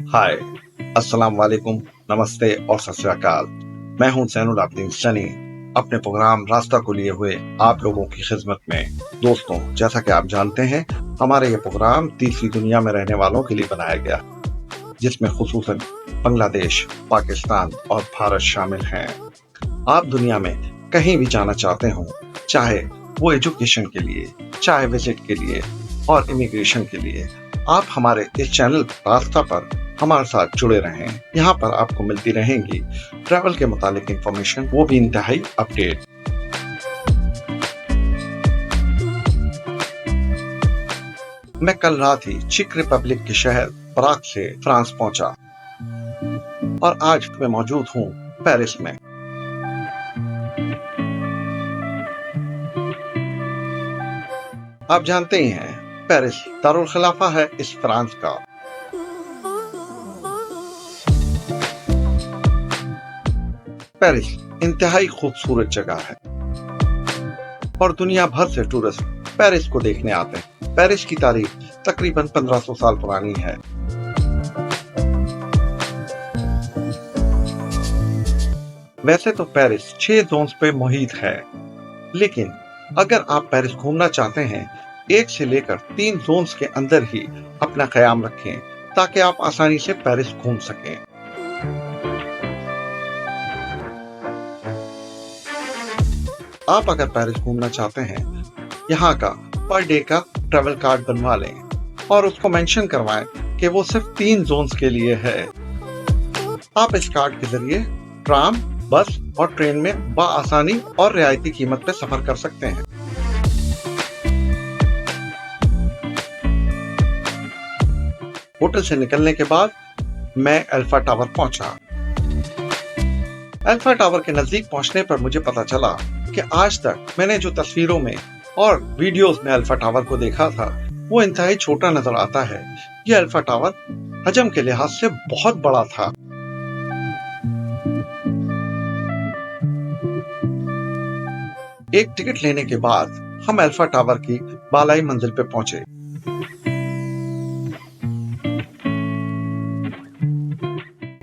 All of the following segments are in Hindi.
हाय, अस्सलाम वालेकुम, नमस्ते और सत श्री अकाल। मैं हूं ज़ैनुल आबिदीन सनी, अपने प्रोग्राम रास्ता को लिए हुए आप लोगों की खिदमत में। दोस्तों, जैसा कि आप जानते हैं, हमारे ये प्रोग्राम तीसरी दुनिया में रहने वालों के लिए बनाया गया, जिसमें खुसूसन बांग्लादेश, पाकिस्तान और भारत शामिल हैं। आप दुनिया में कहीं भी जाना चाहते हो, चाहे वो एजुकेशन के लिए, चाहे विजिट के लिए और इमिग्रेशन के लिए, आप हमारे इस चैनल रास्ता पर हमारे साथ जुड़े रहें। यहाँ पर आपको मिलती रहेंगी ट्रैवल के मुतालिक इंफॉर्मेशन, वो भी इंतहाई अपडेट। मैं कल रात ही चेक रिपब्लिक के शहर प्राग से फ्रांस पहुंचा और आज मैं मौजूद हूँ पेरिस में। आप जानते ही हैं, पेरिस दारुल खिलाफा है इस फ्रांस का। पेरिस इंतहाई खूबसूरत जगह है और दुनिया भर से टूरिस्ट पेरिस को देखने आते हैं। पेरिस की तारीख तकरीबन 1500 साल पुरानी है। वैसे तो पेरिस 6 जोन्स पे मुहित है, लेकिन अगर आप पेरिस घूमना चाहते हैं, 1 से लेकर 3 जोन्स के अंदर ही अपना क़याम रखें ताकि आप आसानी से पेरिस घूम सकें। आप अगर पेरिस घूमना चाहते हैं, यहाँ का पर डे का ट्रैवल कार्ड बनवा लें और उसको मेंशन करवाएं कि वो सिर्फ 3 जोन्स के लिए है। आप इस कार्ड के जरिए ट्राम, बस और ट्रेन में बआसानी और रियायती कीमत पे सफर कर सकते हैं। होटल से निकलने के बाद मैं अल्फा टावर पहुंचा। अल्फा टावर के नजदीक पहुंचने पर मुझे पता चला कि आज तक मैंने जो तस्वीरों में और वीडियोस में अल्फा टावर को देखा था, वो इंतहाई छोटा नजर आता है। ये अल्फा टावर हजम के लिहाज से बहुत बड़ा था। एक टिकट लेने के बाद हम अल्फा टावर की बालाई मंजिल पे पहुंचे।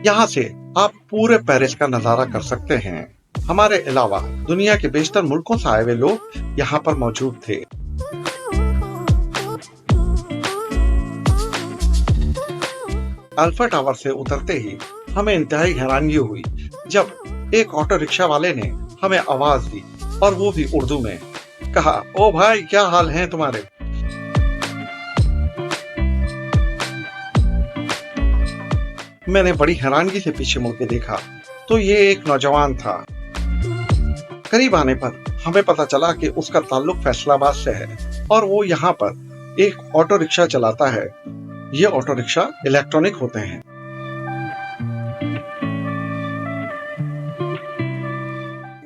यहाँ से आप पूरे पेरिस का नजारा कर सकते हैं। हमारे अलावा दुनिया के बेशतर मुल्कों से आए हुए लोग यहाँ पर मौजूद थे। अल्फा टावर से उतरते ही हमें इंतहाई हैरानी हुई जब एक ऑटो रिक्शा वाले ने हमें आवाज दी और वो भी उर्दू में। कहा, ओ भाई, क्या हाल हैं तुम्हारे? मैंने बड़ी हैरानगी से पीछे मुड़ के देखा तो ये एक नौजवान था। करीब आने पर हमें पता चला कि उसका ताल्लुक फैसलाबाद से है और वो यहाँ पर एक ऑटो रिक्शा चलाता है। ये ऑटो रिक्शा इलेक्ट्रॉनिक होते हैं।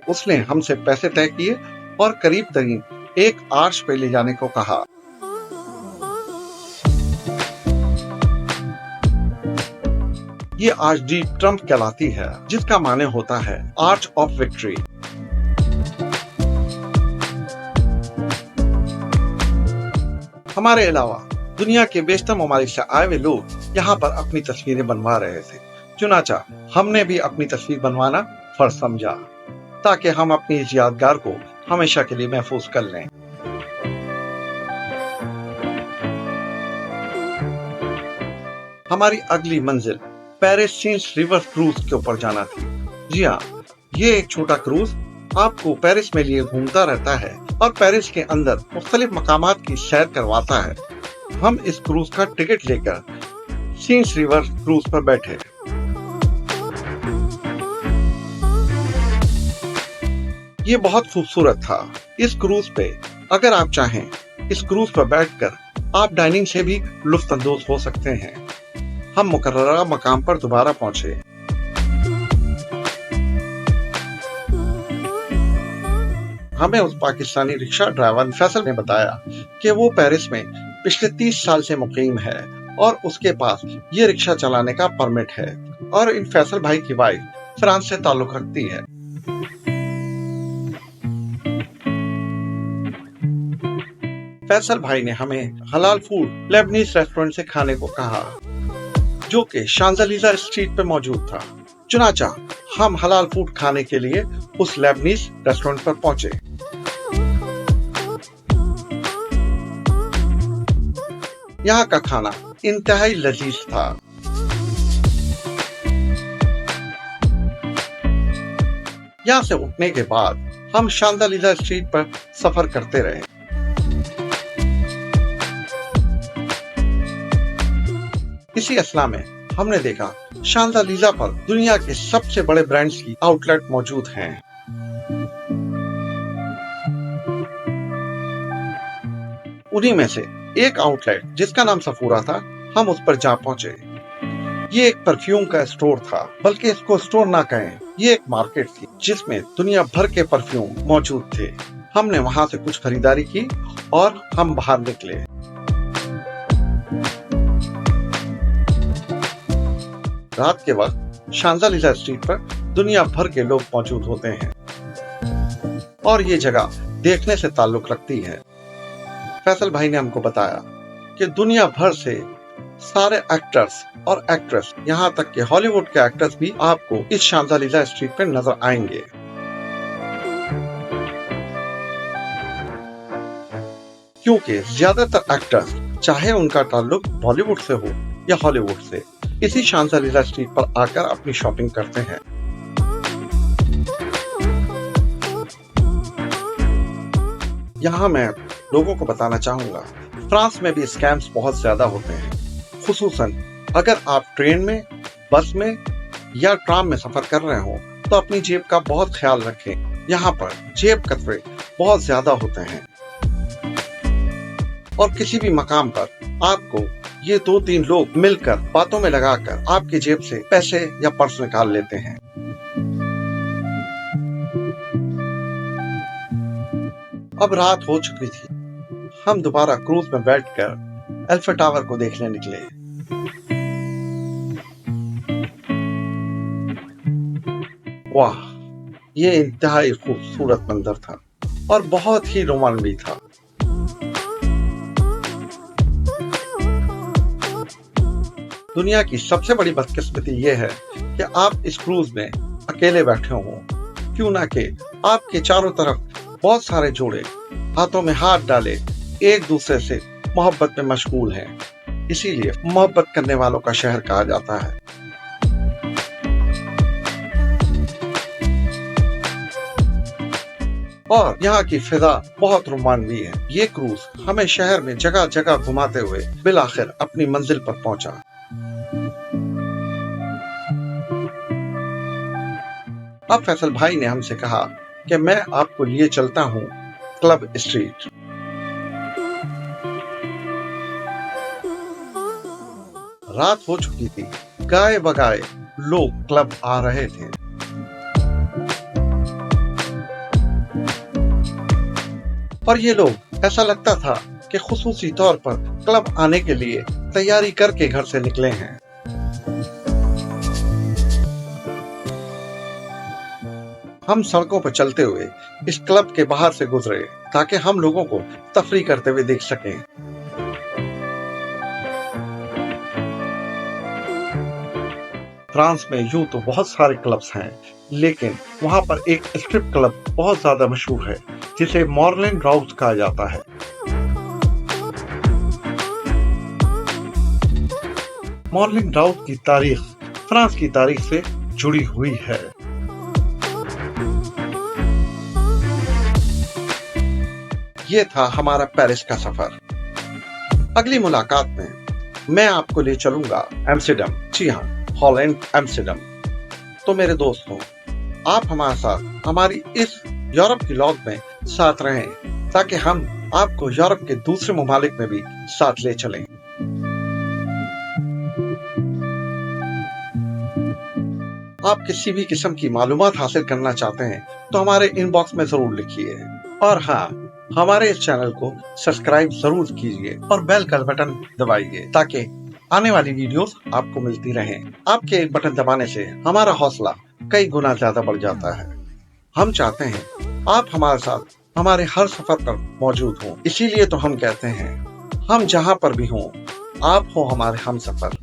उसने हमसे पैसे तय किए और करीब तरीन एक आर्च पे ले जाने को कहा। ये आर्च डी ट्रम्प कहलाती है, जिसका माने होता है आर्च ऑफ विक्ट्री। हमारे अलावा दुनिया के बेशतर ममालिक से आए हुए लोग यहाँ पर अपनी तस्वीरें बनवा रहे थे। चुनाचा हमने भी अपनी तस्वीर बनवाना फर्ज समझा ताकि हम अपनी इस यादगार को हमेशा के लिए महफूज कर लें। हमारी अगली मंजिल पेरिस सीन्स रिवर क्रूज के ऊपर जाना थी। जी हाँ, ये एक छोटा क्रूज आपको पेरिस में लिए घूमता रहता है और पेरिस के अंदर मुख्तलिफ मकामात की सैर करवाता है। हम इस क्रूज का टिकट लेकर सीन्स रिवर क्रूज पर बैठे। ये बहुत खूबसूरत था। इस क्रूज पे अगर आप चाहें, इस क्रूज पर बैठकर आप डाइनिंग से भी लुत्फानंदोज हो सकते हैं। हम मुकर्ररा मकाम पर दोबारा पहुंचे। हमें उस पाकिस्तानी रिक्शा ड्राइवर फैसल ने बताया कि वो पेरिस में पिछले 30 साल से मुकीम है और उसके पास ये रिक्शा चलाने का परमिट है और इन फैसल भाई की वाइफ फ्रांस से ताल्लुक रखती है। फैसल भाई ने हमें हलाल फूड लेबनीज रेस्टोरेंट से खाने को कहा। जो कि शांजलीजा स्ट्रीट पे मौजूद था। चुनाचा हम हलाल फूड खाने के लिए उस लेबनीज रेस्टोरेंट पर पहुंचे। यहाँ का खाना इंतहाई लजीज था। यहाँ से उठने के बाद हम शांजलीजा स्ट्रीट पर सफर करते रहे। इसी अवस्था में हमने देखा शांजलीजा पर दुनिया के सबसे बड़े ब्रांड्स की आउटलेट मौजूद हैं। उन्हीं में से एक आउटलेट जिसका नाम सफूरा था, हम उस पर जा पहुंचे। ये एक परफ्यूम का स्टोर था, बल्कि इसको स्टोर ना कहें, ये एक मार्केट थी जिसमें दुनिया भर के परफ्यूम मौजूद थे। हमने वहां से कुछ खरीदारी की और हम बाहर निकले। रात के वक्त शांजलीजा स्ट्रीट पर दुनिया भर के लोग मौजूद होते हैं और ये जगह देखने से ताल्लुक रखती है। फैसल भाई ने हमको बताया कि दुनिया भर से सारे एक्टर्स और एक्ट्रेस, यहाँ तक के हॉलीवुड के एक्टर्स भी आपको इस शांजलीजा स्ट्रीट पर नजर आएंगे। क्योंकि ज्यादातर एक्टर्स, चाहे उनका ताल्लुक बॉलीवुड से हो या हॉलीवुड से, इसी शांजलीजा स्ट्रीट पर आकर अपनी शॉपिंग करते हैं। यहाँ मैं लोगों को बताना चाहूंगा, फ्रांस में भी स्कैम्स बहुत ज्यादा होते हैं। खुसूसन अगर आप ट्रेन में, बस में या ट्राम में सफर कर रहे हो तो अपनी जेब का बहुत ख्याल रखें। यहाँ पर जेब कतरे बहुत ज्यादा होते हैं और किसी भी मकाम पर आपको ये 2-3 लोग मिलकर बातों में लगाकर आपकी जेब से पैसे या पर्स निकाल लेते हैं। अब रात हो चुकी थी। हम दोबारा क्रूज में बैठकर एल्फा टावर को देखने निकले। वाह, ये इंतहाई खूबसूरत मंजर था और बहुत ही रोमांचक था। दुनिया की सबसे बड़ी बदकिस्मती ये है कि आप इस क्रूज में अकेले बैठे हो, क्यों ना कि आपके चारों तरफ बहुत सारे जोड़े हाथों में हाथ डाले एक दूसरे से मोहब्बत में मशगूल हैं। इसीलिए मोहब्बत करने वालों का शहर कहा जाता है। और यहाँ की फिजा बहुत रोमांचक है। ये क्रूज हमें शहर में जगह जगह घुमाते हुए बिलाखिर अपनी मंजिल पर पहुंचा। अब फैसल भाई ने हमसे कहा कि मैं आपको लिए चलता हूँ क्लब स्ट्रीट। रात हो चुकी थी, गाए बगाए लोग क्लब आ रहे थे। और ये लोग, ऐसा लगता था कि खुसूसी तौर पर क्लब आने के लिए तैयारी करके घर से निकले हैं। हम सड़कों पर चलते हुए इस क्लब के बाहर से गुजरे ताकि हम लोगों को तफरीह करते हुए देख सकें। फ्रांस में यूं तो बहुत सारे क्लब्स हैं, लेकिन वहां पर एक स्ट्रिप क्लब बहुत ज्यादा मशहूर है जिसे मॉर्लेन राउज कहा जाता है। मॉर्लेन राउज की तारीख फ्रांस की तारीख से जुड़ी हुई है। ये था हमारा पेरिस का सफर। अगली मुलाकात में मैं आपको ले चलूंगा एम्स्टर्डम, जी हाँ, हॉलैंड, एम्स्टर्डम। तो मेरे दोस्तों, आप हमारे साथ हमारी इस यूरोप की लॉग में साथ रहें ताकि हम आपको यूरोप के दूसरे ममालिक में भी साथ ले चलें। आप किसी भी किस्म की मालूमात हासिल करना चाहते हैं तो हमारे इनबॉक्स में जरूर लिखिए। और हाँ, हमारे इस चैनल को सब्सक्राइब जरूर कीजिए और बेल का बटन दबाइए ताकि आने वाली वीडियोस आपको मिलती रहें। आपके एक बटन दबाने से हमारा हौसला कई गुना ज्यादा बढ़ जाता है। हम चाहते हैं आप हमारे साथ हमारे हर सफर पर मौजूद हों। इसीलिए तो हम कहते हैं, हम जहाँ पर भी हों, आप हो हमारे हम सफर।